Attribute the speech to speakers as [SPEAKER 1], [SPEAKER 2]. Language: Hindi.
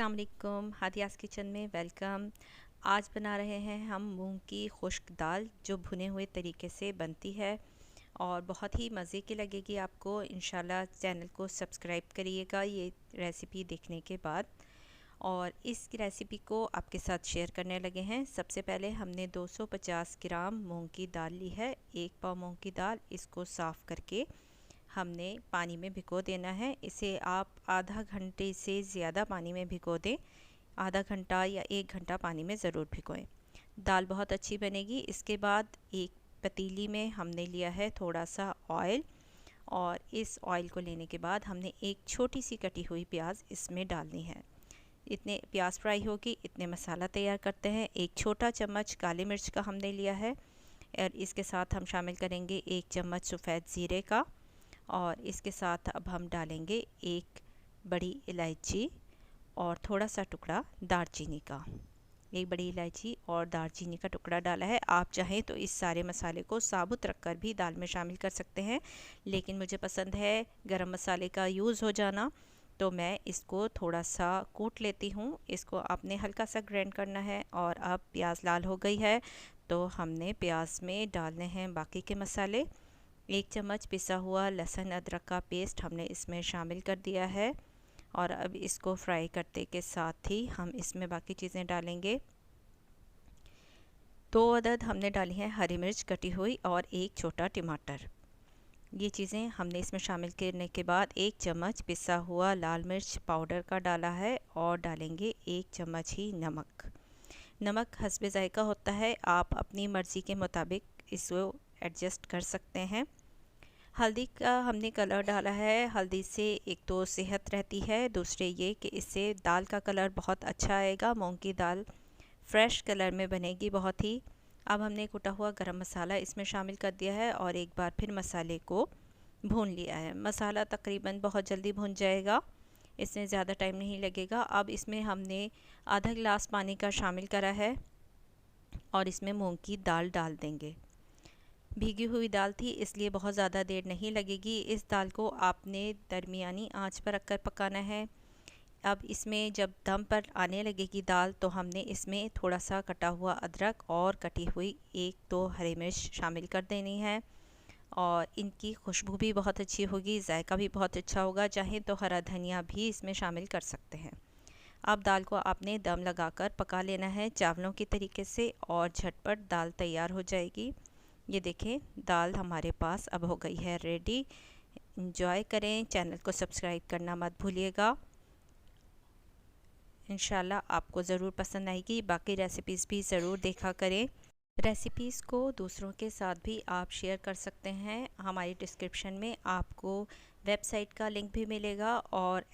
[SPEAKER 1] अस्सलाम वालेकुम, हादियास किचन में वेलकम। आज बना रहे हैं हम मूंग की खुश्क दाल जो भुने हुए तरीके से बनती है और बहुत ही मज़े की लगेगी आपको। इंशाल्लाह चैनल को सब्सक्राइब करिएगा ये रेसिपी देखने के बाद। और इस रेसिपी को आपके साथ शेयर करने लगे हैं। सबसे पहले हमने 250 ग्राम मूंग की दाल ली है, 1 पाव मूंग की दाल। इसको साफ़ करके हमने पानी में भिगो देना है। इसे आप आधा घंटे से ज़्यादा पानी में भिगो दें, आधा घंटा या 1 घंटा पानी में ज़रूर भिगोएं। दाल बहुत अच्छी बनेगी। इसके बाद एक पतीली में हमने लिया है थोड़ा सा ऑयल, और इस ऑयल को लेने के बाद हमने एक छोटी सी कटी हुई प्याज इसमें डालनी है। इतने प्याज फ्राई होगी इतने मसाला तैयार करते हैं। एक छोटा चम्मच काली मिर्च का हमने लिया है, और इसके साथ हम शामिल करेंगे 1 चम्मच सफ़ेद ज़ीरे का, और इसके साथ अब हम डालेंगे 1 बड़ी इलायची और थोड़ा सा टुकड़ा दालचीनी का। 1 बड़ी इलायची और दालचीनी का टुकड़ा डाला है। आप चाहें तो इस सारे मसाले को साबुत रखकर भी दाल में शामिल कर सकते हैं, लेकिन मुझे पसंद है गरम मसाले का यूज़ हो जाना, तो मैं इसको थोड़ा सा कूट लेती हूँ। इसको आपने हल्का सा ग्राइंड करना है। और अब प्याज लाल हो गई है तो हमने प्याज में डालने हैं बाकी के मसाले। 1 चम्मच पिसा हुआ लहसुन अदरक का पेस्ट हमने इसमें शामिल कर दिया है, और अब इसको फ्राई करते के साथ ही हम इसमें बाकी चीज़ें डालेंगे। 2 अदद हमने डाली हैं हरी मिर्च कटी हुई, और 1 छोटा टमाटर। ये चीज़ें हमने इसमें शामिल करने के बाद 1 चम्मच पिसा हुआ लाल मिर्च पाउडर का डाला है, और डालेंगे 1 चम्मच ही नमक। नमक हस्बे ज़ायका होता है, आप अपनी मर्ज़ी के मुताबिक इसको एडजस्ट कर सकते हैं। हल्दी का हमने कलर डाला है। हल्दी से एक तो सेहत रहती है, दूसरे ये कि इससे दाल का कलर बहुत अच्छा आएगा। मूंग की दाल फ्रेश कलर में बनेगी बहुत ही। अब हमने कुटा हुआ गरम मसाला इसमें शामिल कर दिया है, और एक बार फिर मसाले को भून लिया है। मसाला तकरीबन बहुत जल्दी भून जाएगा, इसमें ज़्यादा टाइम नहीं लगेगा। अब इसमें हमने आधा गिलास पानी का शामिल करा है, और इसमें मूंग की दाल डाल देंगे। भीगी हुई दाल थी इसलिए बहुत ज़्यादा देर नहीं लगेगी। इस दाल को आपने दरमियानी आंच पर रखकर पकाना है। अब इसमें जब दम पर आने लगेगी दाल, तो हमने इसमें थोड़ा सा कटा हुआ अदरक और कटी हुई 1-2 हरी मिर्च शामिल कर देनी है, और इनकी खुशबू भी बहुत अच्छी होगी, जायका भी बहुत अच्छा होगा। चाहें तो हरा धनिया भी इसमें शामिल कर सकते हैं। अब दाल को आपने दम लगाकर पका लेना है चावलों की तरीके से, और झटपट दाल तैयार हो जाएगी। ये देखें दाल हमारे पास अब हो गई है रेडी। एंजॉय करें, चैनल को सब्सक्राइब करना मत भूलिएगा। इंशाल्लाह आपको ज़रूर पसंद आएगी। बाकी रेसिपीज़ भी ज़रूर देखा करें। रेसिपीज़ को दूसरों के साथ भी आप शेयर कर सकते हैं। हमारी डिस्क्रिप्शन में आपको वेबसाइट का लिंक भी मिलेगा, और